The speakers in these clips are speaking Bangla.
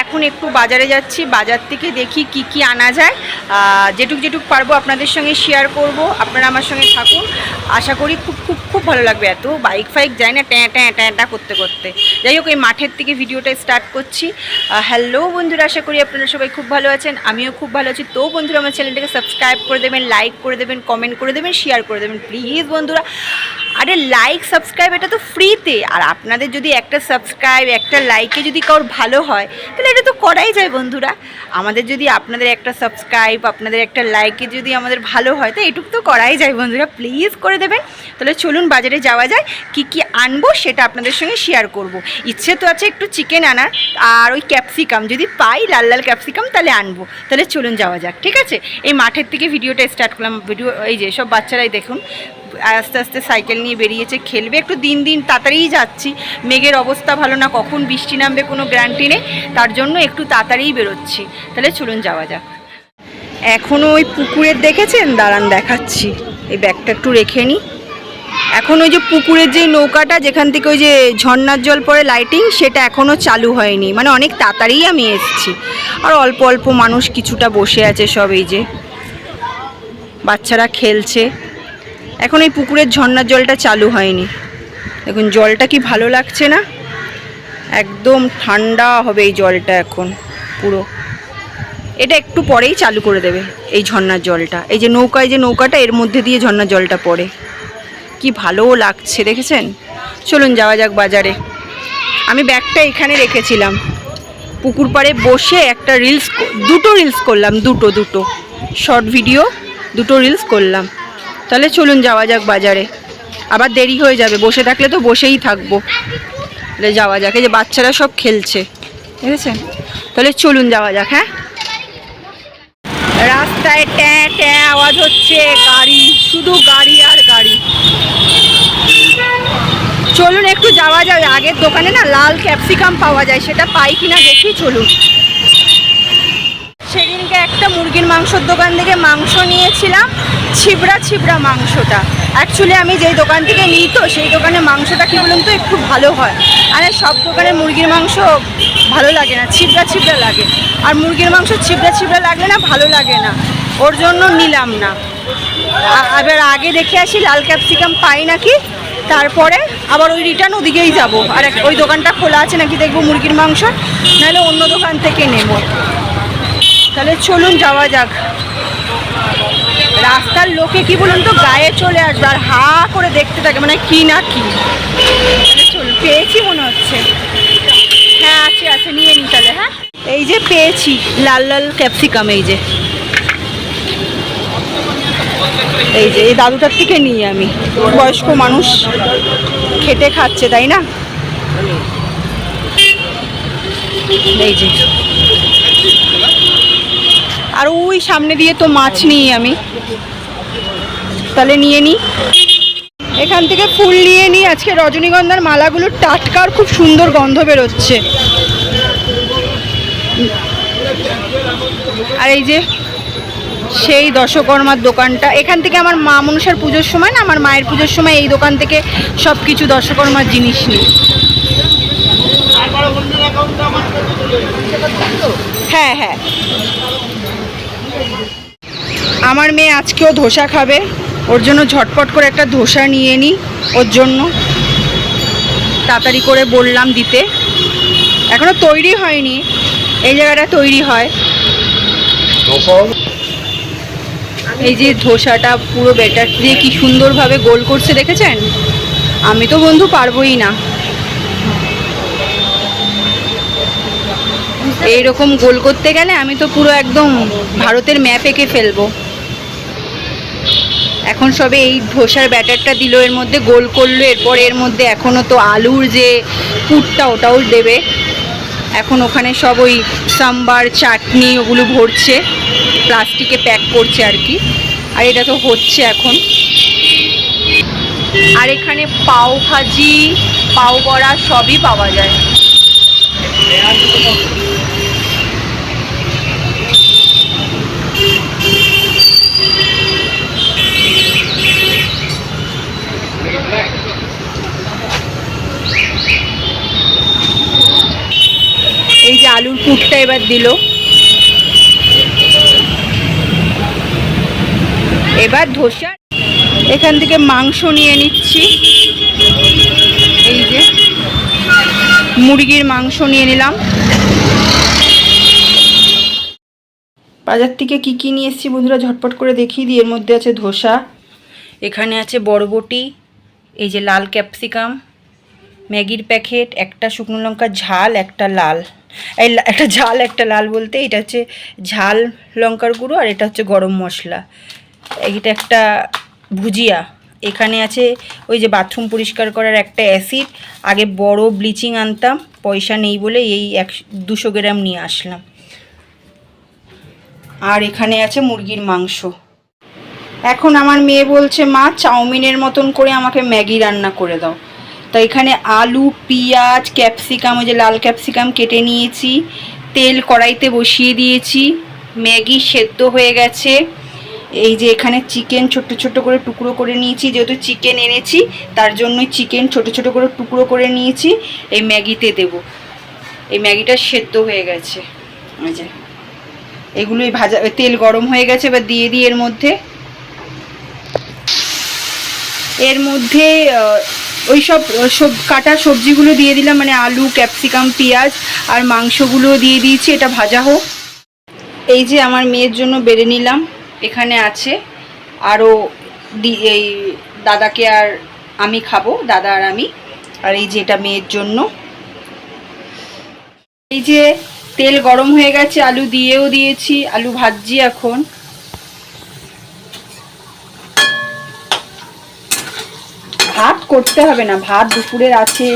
এখন একটু বাজারে যাচ্ছি, বাজার থেকে দেখি কি কি আনা যায়, যেটুক পারবো আপনাদের সঙ্গে শেয়ার করব। আপনারা আমার সঙ্গে থাকুন, আশা করি খুব খুব খুব ভালো লাগবে। এত বাইক ফাইক যায় না ট্যাঁ ট্যাঁ ট্যাঁ ট্যাঁ করতে করতে। যাই হোক, এই মাঠের থেকে ভিডিওটা স্টার্ট করছি। হ্যালো বন্ধুরা, আশা করি আপনারা সবাই খুব ভালো আছেন, আমিও খুব ভালো আছি। তো বন্ধুরা, আমার চ্যানেলটাকে সাবস্ক্রাইব করে দেবেন, লাইক করে দেবেন, কমেন্ট করে দেবেন, শেয়ার করে দেবেন প্লিজ বন্ধুরা। আরে লাইক সাবস্ক্রাইব এটা তো ফ্রিতে, আর আপনাদের যদি একটা সাবস্ক্রাইব একটা লাইকে যদি কারোর ভালো হয় তাহলে এটা তো করাই যায় বন্ধুরা। আমাদের যদি আপনাদের একটা সাবস্ক্রাইব আপনাদের একটা লাইকে যদি আমাদের ভালো হয় তো এটুকু তো করাই যায় বন্ধুরা, প্লিজ করে দেবেন। তাহলে চলুন বাজারে যাওয়া যায়, কি কি আনবো সেটা আপনাদের সঙ্গে শেয়ার করব। ইচ্ছে তো আছে একটু চিকেন আনার, আর ওই ক্যাপসিকাম যদি পাই, লাল লাল ক্যাপসিকাম, তাহলে আনবো। তাহলে চলুন যাওয়া যাক, ঠিক আছে। এই মাঠের থেকে ভিডিওটা স্টার্ট করলাম। এই যে সব বাচ্চারাই দেখুন আস্তে আস্তে সাইকেল নিয়ে বেরিয়েছে, খেলবে। একটু দিন দিন তাড়াতাড়িই যাচ্ছি, মেঘের অবস্থা ভালো না, কখন বৃষ্টি নামবে কোনো গ্যারান্টি নেই, তার জন্য একটু তাড়াতাড়িই বেরোচ্ছি। তাহলে চলুন যাওয়া যাক। এখনও ওই পুকুরের দেখেছেন, দাঁড়ান দেখাচ্ছি, এই ব্যাগটা একটু রেখে নিই। এখন ওই যে পুকুরের যে নৌকাটা যেখান থেকে ওই যে ঝর্নার জল পড়ে লাইটিং, সেটা এখনও চালু হয়নি, মানে অনেক তাড়াতাড়িই আমি এসেছি। আর অল্প অল্প মানুষ কিছুটা বসে আছে, সব এই যে বাচ্চারা খেলছে। এখন এই পুকুরের ঝর্নার জলটা চালু হয়নি। দেখুন জলটা কি ভালো লাগছে না, একদম ঠান্ডা হবে এই জলটা এখন পুরো। এটা একটু পরেই চালু করে দেবে এই ঝর্নার জলটা। এই যে নৌকায়, যে নৌকাটা এর মধ্যে দিয়ে ঝর্নার জলটা পড়ে, কি ভালো লাগছে দেখেছেন। চলুন যাওয়া যাক বাজারে। আমি ব্যাগটা এখানে রেখেছিলাম, পুকুর পাড়ে বসে একটা দুটো রিলস করলাম, দুটো শর্ট ভিডিও, দুটো রিলস করলাম। তাহলে চলুন যাওয়া যাক বাজারে, আবার দেরি হয়ে যাবে, বসে থাকলে তো বসেই থাকবো। তাহলে যাওয়া যাক, এই যে বাচ্চারা সব খেলছে দেখেছেন। তাহলে চলুন যাওয়া যাক। হ্যাঁ, রাস্তায় ট্যাঁ ট্যাঁ আওয়াজ হচ্ছে, গাড়ি, শুধু গাড়ি আর গাড়ি। চলুন একটু যাওয়া যাবে। আগের দোকানে না লাল ক্যাপসিকাম পাওয়া যায়, সেটা পাই কিনা দেখি, চলুন। সেদিনকে একটা মুরগির মাংসর দোকান থেকে মাংস নিয়েছিলাম, ছিবড়া মাংসটা। অ্যাকচুয়ালি আমি যেই দোকান থেকে নিই তো সেই দোকানে মাংসটা কী বলুন তো একটু ভালো হয়। আর সব দোকানের মুরগির মাংস ভালো লাগে না, ছিবড়া লাগে। আর মুরগির মাংস ছিবড়া লাগলে না ভালো লাগে না, ওর জন্য নিলাম না। এবার আগে দেখে আসি লাল ক্যাপসিকাম পাই নাকি, তারপরে আবার ওই রিটার্ন ওদিকেই যাব। আর ওই দোকানটা খোলা আছে নাকি দেখবো মুরগির মাংস, নাহলে অন্য দোকান থেকে নেব। তাহলে চলুন যাওয়া যাক। রাস্তার লোকে কি বলুন তো গায়ে চলে আসবে আর হা করে দেখতে থাকে, মানে কি না কি। চলুন, পেয়েছি মনে হচ্ছে। হ্যাঁ আছে, নিয়ে নিই তাহলে। হ্যাঁ, এই যে পেয়েছি লাল লাল ক্যাপসিকাম, এই যে এই দাদুটার থেকে নিই আমি। বয়স্ক মানুষ খেটে খাচ্ছে, তাই না। এই যে, আর ওই সামনে দিয়ে তো মাছ নিই আমি, তাহলে নিয়ে নিই। এখান থেকে ফুল নিয়ে নিই। আজকে রজনীগন্ধার মালাগুলো টাটকা আর খুব সুন্দর গন্ধ বেরোচ্ছে। আর এই যে সেই দশকর্মার দোকানটা, এখান থেকে আমার মা মনসার পুজোর সময় না, আমার মায়ের পুজোর সময় এই দোকান থেকে সব কিছু দশকর্মার জিনিস নিই। হ্যাঁ, আমার মেয়ে আজকেও ধোসা খাবে, ওর জন্য ঝটপট করে একটা ধোসা নিয়ে নিই। ওর জন্য তাড়াতাড়ি করে বললাম দিতে, এখনো তৈরি হয়নি, এই জায়গাটা তৈরি হয়। এই যে ধোসাটা পুরো ব্যাটার দিয়ে কি সুন্দরভাবে গোল করছে দেখেছেন। আমি তো বন্ধু পারবোই না, এইরকম গোল করতে গেলে আমি তো পুরো একদম ভারতের ম্যাপ এঁকে ফেলবো। এখন সবে এই ধোসার ব্যাটারটা দিল, এর মধ্যে গোল করলো, এরপর এর মধ্যে এখনও তো আলুর যে পুরটা ওটাও দেবে। এখন ওখানে সব ওই সাম্বার চাটনি ওগুলো ভরছে, প্লাস্টিকে প্যাক করছে আর কি। আর এটা তো হচ্ছে এখন। আর এখানে পাও ভাজি, পাও বড়া সবই পাওয়া যায়। এই যে আলুর পুরটা এবার দিল। এবার ধোসা এখান থেকে মাংস নিয়ে নিচ্ছি, এই যে মুরগির মাংস নিয়ে নিলাম। বাজার থেকে কি কি নিয়ে এসেছি বন্ধুরা ঝটপট করে দেখিয়ে দিই। এর মধ্যে আছে ধোসা, এখানে আছে বরবটি, এই যে লাল ক্যাপসিকাম, ম্যাগির প্যাকেট, একটা শুকনো লঙ্কা ঝাল, একটা লাল, এই একটা ঝাল একটা লাল বলতে এটা হচ্ছে ঝাল লঙ্কার গুঁড়ো, আর এটা হচ্ছে গরম মশলা, এইটা একটা ভুজিয়া। এখানে আছে ওই যে বাথরুম পরিষ্কার করার একটা অ্যাসিড, আগে বড় ব্লিচিং আনতাম, পয়সা নেই বলে এই 200 গ্রাম নিয়ে আসলাম। আর এখানে আছে মুরগির মাংস। এখন আমার মেয়ে বলছে মা চাউমিনের মতন করে আমাকে ম্যাগি রান্না করে দাও। তো এখানে আলু, পেঁয়াজ, ক্যাপসিকাম, ওই যে লাল ক্যাপসিকাম কেটে নিয়েছি, তেল কড়াইতে বসিয়ে দিয়েছি, ম্যাগি সেদ্ধ হয়ে গেছে। এই যে এখানে চিকেন ছোট ছোট করে টুকরো করে নিয়েছি, যেহেতু চিকেন এনেছি তার জন্যই চিকেন ছোট ছোট করে টুকরো করে নিয়েছি, এই ম্যাগিতে দেব। এই ম্যাগিটা সেদ্ধ হয়ে গেছে, এই যে এগুলোই ভাজা, তেল গরম হয়ে গেছে, এবার দিয়ে দিই এর মধ্যে ওই সব কাটা সবজিগুলো দিয়ে দিলাম, মানে আলু, ক্যাপসিকাম, পেঁয়াজ আর মাংসগুলো দিয়ে দিয়েছি, এটা ভাজা হোক। এই যে আমার মেয়ের জন্য বেড়ে নিলাম, এখানে আছে আরও এই দাদাকে আর আমি খাবো, দাদা আর আমি। আর এই যে এটা মেয়ের জন্য। এই যে তেল গরম হয়ে গেছে, আলু দিয়েও দিয়েছি, আলু ভাজছি এখন। ভাত করতে হবে না, ভাত দুপুরের আছে,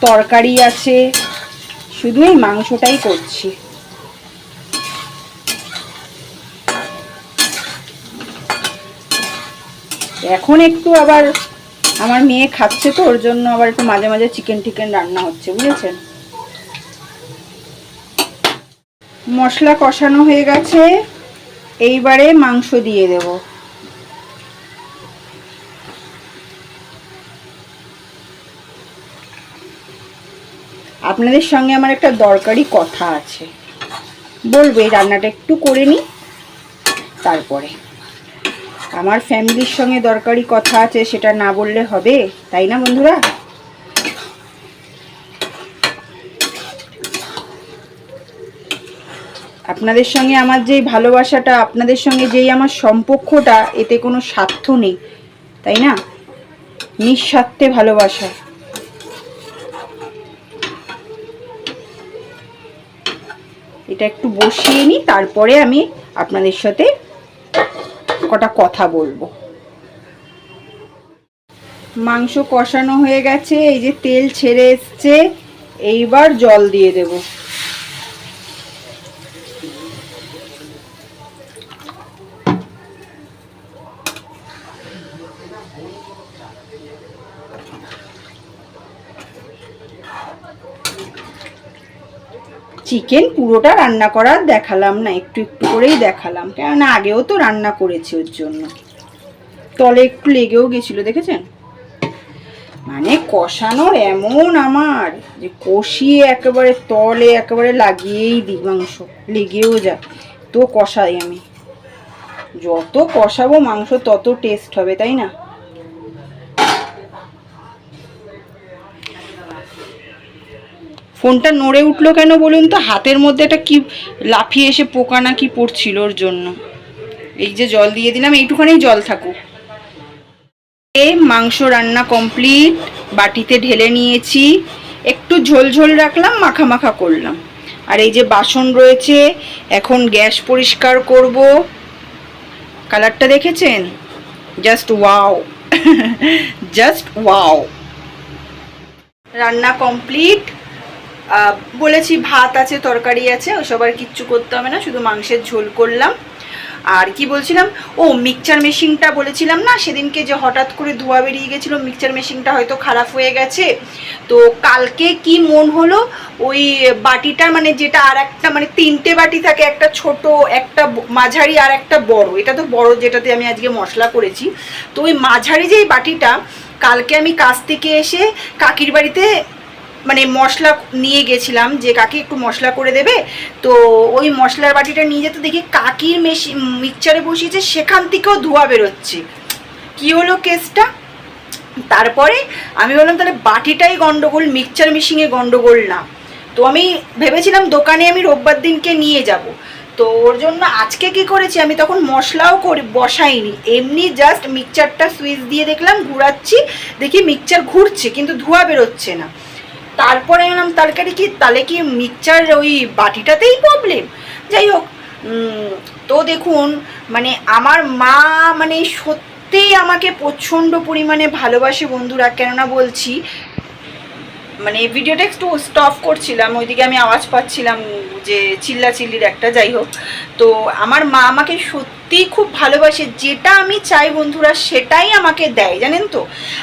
তরকারি আছে, শুধু এই মাংসটাই করছি। এখন একটু আবার আমার মেয়ে খাচ্ছে তো, ওর জন্য আবার একটু মাঝে মাঝে চিকেন টিকেন রান্না হচ্ছে, বুঝেছেন। মশলা কষানো হয়ে গেছে, এইবারে মাংস দিয়ে দেব। আপনাদের সঙ্গে আমার একটা দরকারি কথা আছে, বলবো। এই রান্নাটা একটু করে নিই, তারপরে আমার ফ্যামিলির সঙ্গে দরকারি কথা আছে, সেটা না বললে হবে, তাই না বন্ধুরা? আপনাদের সঙ্গে আমার যেই ভালোবাসাটা, আপনাদের সঙ্গে যেই আমার সম্পর্কটা, এতে কোনো স্বার্থ নেই, তাই না? নিঃস্বার্থে ভালোবাসা। এটা একটু বসিয়ে নিই, তারপরে আমি আপনাদের সাথে কটা কথা বলবো। মাংস কষানো হয়ে গেছে, এই যে তেল ছেড়ে এসছে, এইবার জল দিয়ে দেব। চিকেন পুরোটা রান্না করা দেখালাম না, একটু একটু করেই দেখালাম, কেননা আগেও তো রান্না করেছি, ওর জন্য তলে একটু লেগেও গেছিল, দেখেছেন। মানে কষানোর এমন আমার যে কষিয়ে একেবারে তলে একেবারে লাগিয়েই দিই, মাংস লেগেও যায়, তো কষাই আমি। যত কষাবো মাংস তত টেস্ট হবে, তাই না? ফোনটা নড়ে উঠলো কেন বলুন তো? হাতের মধ্যে একটা কি লাফিয়ে এসে পোকা না কি পড়ছিল, ওর জন্য। এই যে জল দিয়ে দিলাম, এইটুখানি জল থাকুক। এই মাংস রান্না কমপ্লিট, বাটিতে ঢেলে নিয়েছি, একটু ঝোল ঝোল রাখলাম, মাখা মাখা করলাম। আর এই যে বাসন রয়েছে, এখন গ্যাস পরিষ্কার করব। কালারটা দেখেছেন? Just wow, just wow. রান্না কমপ্লিট। বলেছি ভাত আছে, তরকারি আছে, ওসব আর কিচ্ছু করতে হবে না, শুধু মাংসের ঝোল করলাম। আর কি বলছিলাম, ও মিক্সচার মেশিনটা বলেছিলাম না সেদিনকে, যে হঠাৎ করে ধোয়া বেরিয়ে গেছিলো, মিক্সচার মেশিনটা হয়তো খারাপ হয়ে গেছে। তো কালকে কি মন হলো, ওই বাটিটার মানে যেটা আর একটা, মানে 3টে বাটি থাকে, একটা ছোট, একটা মাঝারি আর একটা বড়। এটা তো বড়, যেটাতে আমি আজকে মশলা করেছি। তো ওই মাঝারি যেই বাটিটা কালকে আমি কাজ থেকে এসে কাকির বাড়িতে মানে মশলা নিয়ে গেছিলাম যে কাকি একটু মশলা করে দেবে, তো ওই মশলার বাটিটা নিয়ে যেতে দেখি কাকির মিক্সচারে বসিয়েছে, সেখান থেকেও ধোঁয়া বেরোচ্ছে। কি হলো কেসটা? তারপরে আমি বললাম তাহলে বাটিটাই গন্ডগোল, মিক্সচার মেশিনে গন্ডগোল না। তো আমি ভেবেছিলাম দোকানে আমি রোববার দিনকে নিয়ে যাব, তো ওর জন্য আজকে কি করেছি, আমি তখন মশলাও বসাইনি, এমনি জাস্ট মিক্সচারটা সুইচ দিয়ে দেখলাম ঘুরাচ্ছি, দেখি মিক্সচার ঘুরছে কিন্তু ধোঁয়া বেরোচ্ছে না। তারপরে এলাম তরকারি কি, তাহলে কি মিক্সচার ওই বাটিটাতেই প্রবলেম? যাই হোক, তো দেখুন মানে আমার মা মানে সত্যিই আমাকে প্রচণ্ড পরিমাণে ভালোবাসে বন্ধুরা। কেননা বলছি, মানে ভিডিওটা একটু স্টপ করছিলাম, ওইদিকে আমি আওয়াজ পাচ্ছিলাম যে চিল্লাচিল্লির একটা। যাই হোক, তো আমার মা আমাকে সত্যিই খুব ভালোবাসে, যেটা আমি চাই বন্ধুরা সেটাই আমাকে দেয়, জানেন তো।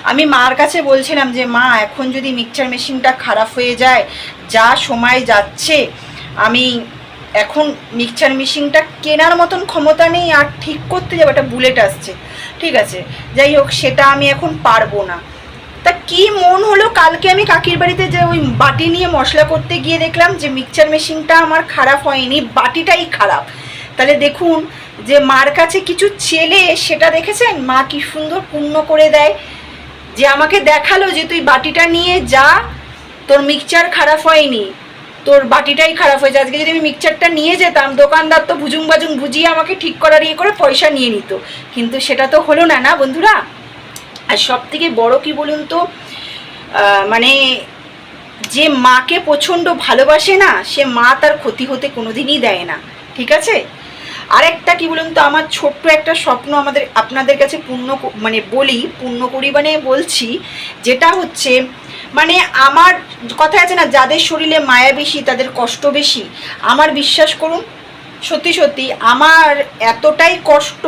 আমি মার কাছে বলছিলাম যে মা, এখন যদি মিক্সচার মেশিনটা খারাপ হয়ে যায়, যা সময় যাচ্ছে, আমি এখন মিক্সচার মেশিনটা কেনার মতন ক্ষমতা নেই, আর ঠিক করতে যাবো, একটা বুলেট আসছে, ঠিক আছে, যাই হোক, সেটা আমি এখন পারবো না। তা কি মন হলো, কালকে আমি কাকির বাড়িতে যে ওই বাটি নিয়ে মশলা করতে গিয়ে দেখলাম যে মিক্সচার মেশিনটা আমার খারাপ হয়নি, বাটিটাই খারাপ। তাহলে দেখুন যে মার কাছে কিছু ছেলে, সেটা দেখেছেন মা কি সুন্দর পূর্ণ করে দেয়, যে আমাকে দেখালো যে তুই বাটিটা নিয়ে যা, তোর মিক্সচার খারাপ হয়নি, তোর বাটিটাই খারাপ হয়েছে। আজকে যদি আমি মিক্সচারটা নিয়ে যেতাম, দোকানদার তো ভুজুং বাজুং বুঝিয়ে আমাকে ঠিক করার ইয়ে করে পয়সা নিয়ে নিত, কিন্তু সেটা তো হলো না, না বন্ধুরা। আর সব থেকে বড় কি বলুন তো, মানে যে মাকে প্রচণ্ড ভালোবাসে না, সে মা তার ক্ষতি হতে কোনোদিনই দেয় না, ঠিক আছে। আরেকটা কি বলুন তো, আমার ছোট্ট একটা স্বপ্ন আপনাদের কাছে পূর্ণ করি, মানে বলছি, যেটা হচ্ছে মানে আমার কথা আছে না, যাদের শরীরে মায়া বেশি তাদের কষ্ট বেশি। আমার বিশ্বাস করুন, সত্যি সত্যি আমার এতটাই কষ্ট,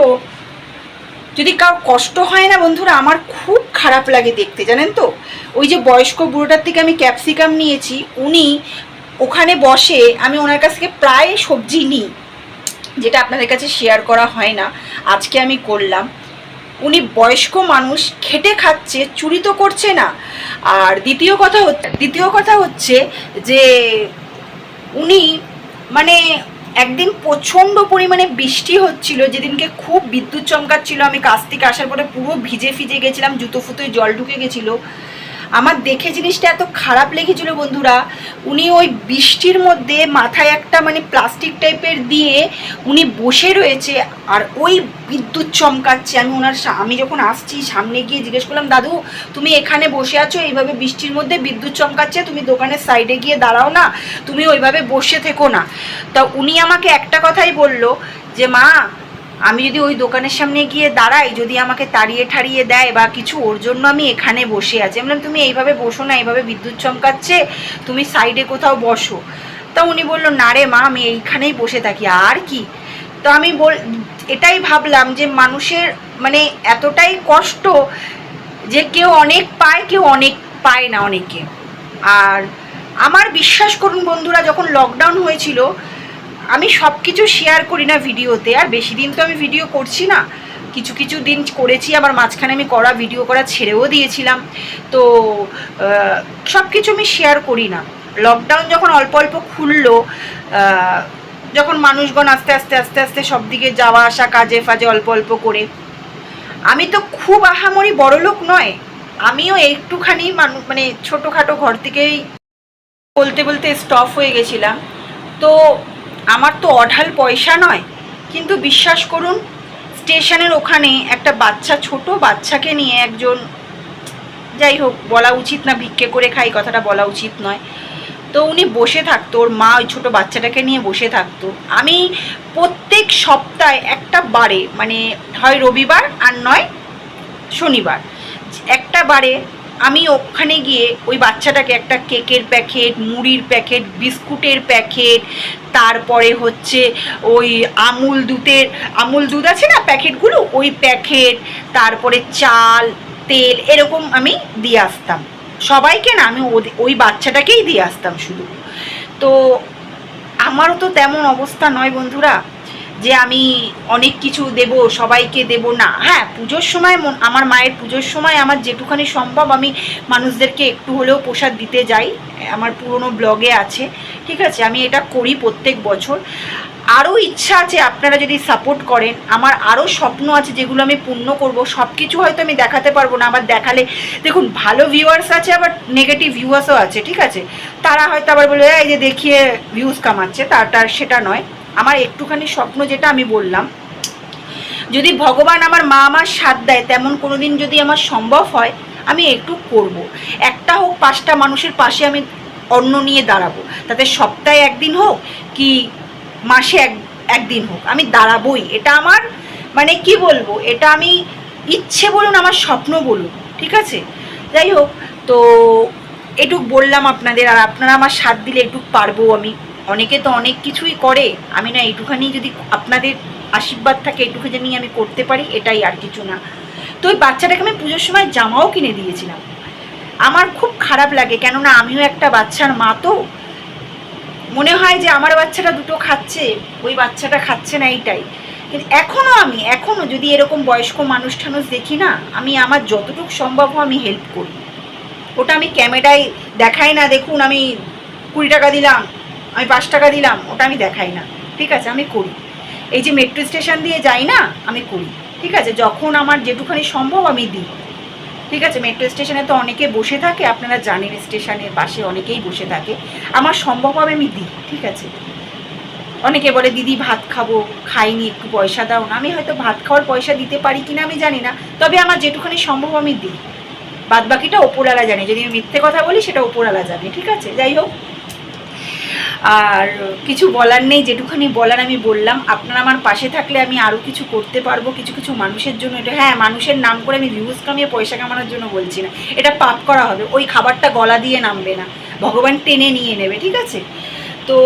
যদি কার কষ্ট হয় না বন্ধুরা, আমার খুব খারাপ লাগে দেখতে, জানেন তো। ওই যে বয়স্ক বুড়োটার থেকে আমি ক্যাপসিকাম নিয়েছি, উনি ওখানে বসে, আমি ওনার কাছ থেকে প্রায় সবজি নিই, যেটা আপনাদের কাছে শেয়ার করা হয় না, আজকে আমি করলাম। উনি বয়স্ক মানুষ, খেটে খাচ্ছে, চুরি তো করছে না। আর দ্বিতীয় কথা হচ্ছে যে উনি মানে একদিন প্রচণ্ড পরিমাণে বৃষ্টি হচ্ছিল, যেদিনকে খুব বিদ্যুৎ চমকাচ্ছিল, আমি কাজ থেকে আসার পরে পুরো ভিজে গেছিলাম, জুতো ফুতোয় জল ঢুকে গেছিলো। আমার দেখে জিনিসটা এত খারাপ লেগেছিল বন্ধুরা। উনি ওই বৃষ্টির মধ্যে মাথায় একটা মানে প্লাস্টিক টাইপের দিয়ে উনি বসে রয়েছে, আর ওই বিদ্যুৎ চমকাচ্ছে। আমি যখন আসছি সামনে গিয়ে জিজ্ঞেস করলাম, দাদু তুমি এখানে বসে আছো এইভাবে বৃষ্টির মধ্যে, বিদ্যুৎ চমকাচ্ছে, তুমি দোকানের সাইডে গিয়ে দাঁড়াও না, তুমি ওইভাবে বসে থেকো না। তা উনি আমাকে একটা কথাই বলল যে মা, আমি যদি ওই দোকানের সামনে গিয়ে দাঁড়াই, যদি আমাকে তাড়িয়ে ঠাড়িয়ে দেয় বা কিছু, ওর জন্য আমি এখানে বসে আছি। আমি বললাম তুমি এইভাবে বসো না, এইভাবে বিদ্যুৎ চমকাচ্ছে, তুমি সাইডে কোথাও বসো। তা উনি বললো না রে মা, আমি এইখানেই বসে থাকি, আর কি। তো আমি এটাই ভাবলাম যে মানুষের মানে এতটাই কষ্ট, যে কেউ অনেক পায়, কেউ অনেক পায় না অনেকে। আর আমার বিশ্বাস করুন বন্ধুরা, যখন লকডাউন হয়েছিল, আমি সব কিছু শেয়ার করি না ভিডিওতে, আর বেশি দিন তো আমি ভিডিও করছি না, কিছু দিন করেছি, আবার মাঝখানে আমি ভিডিও করা ছেড়েও দিয়েছিলাম। তো সব কিছু আমি শেয়ার করি না। লকডাউন যখন অল্প অল্প খুললো, যখন মানুষগণ আস্তে আস্তে সব দিকে যাওয়া আসা, কাজে ফাজে অল্প অল্প করে, আমি তো খুব আহামরি বড়লোক নয়, আমিও একটুখানি মানে ছোটোখাটো ঘর থেকেই বলতে স্টপ হয়ে গেছিলাম। তো আমার তো অঢাল পয়সা নয়, কিন্তু বিশ্বাস করুন, স্টেশনের ওখানে একটা বাচ্চা, ছোট বাচ্চাকে নিয়ে একজন, যাই হোক বলা উচিত না, ভিক্ষে করে খাই কথাটা বলা উচিত নয়, তো উনি বসে থাকতো, ওর মা ওই ছোটো বাচ্চাটাকে নিয়ে বসে থাকতো। আমি প্রত্যেক সপ্তাহে একটা বারে, মানে হয় রবিবার আর নয় শনিবার, একটা বারে আমি ওখানে গিয়ে ওই বাচ্চাটাকে একটা কেকের প্যাকেট, মুড়ির প্যাকেট, বিস্কুটের প্যাকেট, তারপরে হচ্ছে ওই আমুল দুধ আছে না প্যাকেটগুলো, ওই প্যাকেট, তারপরে চাল, তেল, এরকম আমি দিয়ে আসতাম। সবাইকে না, আমি ওই বাচ্চাটাকেই দিয়ে আসতাম শুধু। তো আমারও তো তেমন অবস্থা নয় বন্ধুরা, যে আমি অনেক কিছু দেব, সবাইকে দেব না। হ্যাঁ, পুজোর সময় আমার মায়ের পুজোর সময় আমার যেটুখানি সম্ভব আমি মানুষদেরকে একটু হলেও প্রসাদ দিতে যাই, আমার পুরনো ব্লগে আছে, ঠিক আছে, আমি এটা করি প্রত্যেক বছর। আরও ইচ্ছা আছে আপনারা যদি সাপোর্ট করেন, আমার আরও স্বপ্ন আছে যেগুলো আমি পূর্ণ করব। সব কিছু হয়তো আমি দেখাতে পারবো না, আবার দেখালে দেখুন ভালো ভিউয়ার্স আছে আবার নেগেটিভ ভিউয়ার্সও আছে, ঠিক আছে, তারা হয়তো আবার বলে এই যে দেখিয়ে ভিউজ কামাচ্ছে, তার সেটা নয়। আমার একটুখানি স্বপ্ন যেটা আমি বললাম, যদি ভগবান আমার মা আমার সাথ দেয়, তেমন কোনো দিন যদি আমার সম্ভব হয় আমি একটু করব। একটা হোক 5টা মানুষের পাশে আমি অন্ন নিয়ে দাঁড়াবো, তাতে সপ্তাহে একদিন হোক কি মাসে একদিন হোক আমি দাঁড়াবোই। এটা আমার মানে কি বলবো, এটা আমি ইচ্ছে বলুন আমার স্বপ্ন বলুন, ঠিক আছে। যাই হোক, তো এটুক বললাম আপনাদের, আর আপনারা আমার সাথ দিলে এটুক পারবো আমি। অনেকে তো অনেক কিছুই করে, আমি না এইটুখানি যদি আপনাদের আশীর্বাদ থাকে এটুকু জানি আমি করতে পারি, এটাই, আর কিছু না। তো ওই বাচ্চাটাকে আমি পুজোর সময় জামাও কিনে দিয়েছিলাম। আমার খুব খারাপ লাগে, কেননা আমিও একটা বাচ্চার মা, তো মনে হয় যে আমার বাচ্চাটা দুটো খাচ্ছে, ওই বাচ্চাটা খাচ্ছে না, এইটাই। কিন্তু এখনও যদি এরকম বয়স্ক মানুষ টানুষ দেখি না, আমি আমার যতটুকু সম্ভব আমি হেল্প করি। ওটা আমি ক্যামেরায় দেখাই না, দেখুন আমি 20 টাকা দিলাম, আমি 5 টাকা দিলাম, ওটা আমি দেখাই না, ঠিক আছে, আমি করি। এই যে মেট্রো স্টেশন দিয়ে যাই না, আমি করি, ঠিক আছে, যখন আমার যেটুখানি সম্ভব আমি দিই, ঠিক আছে। মেট্রো স্টেশনে তো অনেকে বসে থাকে, আপনারা জানেন স্টেশনের পাশে অনেকেই বসে থাকে, আমার সম্ভব হবে আমি দিই, ঠিক আছে। অনেকে বলে দিদি ভাত খাবো, খাইনি, একটু পয়সা দাও না। আমি হয়তো ভাত খাওয়ার পয়সা দিতে পারি কিনা আমি জানি না, তবে আমার যেটুখানি সম্ভব আমি দিই। বাদ বাকিটা ওপরওয়ালা জানে, যদি আমি মিথ্যে কথা বলি সেটা ওপরওয়ালা জানে, ঠিক আছে। যাই হোক, আর কিছু বলার নেই, যেটুখানি বলার আমি বললাম। আপনারা আমার পাশে থাকলে আমি আরও কিছু করতে পারবো, কিছু কিছু মানুষের জন্য। এটা হ্যাঁ, মানুষের নাম করে আমি ভিউজ কামিয়ে পয়সা কামানোর জন্য বলছি না, এটা পাপ করা হবে, ওই খাবারটা গলা দিয়ে নামবে না, ভগবান টেনে নিয়ে নেবে, ঠিক আছে। তো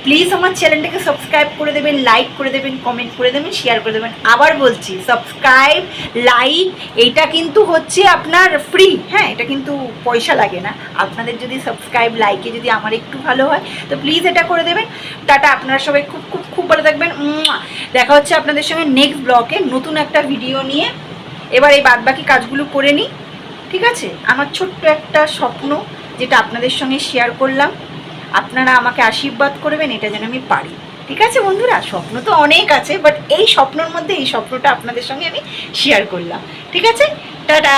প্লিজ আমার চ্যানেলটাকে সাবস্ক্রাইব করে দেবেন, লাইক করে দেবেন, কমেন্ট করে দেবেন, শেয়ার করে দেবেন। আবার বলছি, সাবস্ক্রাইব লাইক এইটা কিন্তু হচ্ছে আপনার ফ্রি, হ্যাঁ, এটা কিন্তু পয়সা লাগে না। আপনাদের যদি সাবস্ক্রাইব লাইকে যদি আমার একটু ভালো হয় তো প্লিজ এটা করে দেবেন। টাটা, আপনারা সবাই খুব খুব খুব ভালো থাকবেন। দেখা হচ্ছে আপনাদের সঙ্গে নেক্সট ব্লগে নতুন একটা ভিডিও নিয়ে। এবার এই বাদবাকি কাজগুলো করে নিই, ঠিক আছে। আমার ছোট্ট একটা স্বপ্ন যেটা আপনাদের সঙ্গে শেয়ার করলাম, আপনারা আমাকে আশীর্বাদ করবেন, এটা যেন আমি পারি, ঠিক আছে বন্ধুরা। স্বপ্ন তো অনেক আছে, বাট এই স্বপ্নের মধ্যে এই স্বপ্নটা আপনাদের সঙ্গে আমি শেয়ার করলাম, ঠিক আছে। টাটা।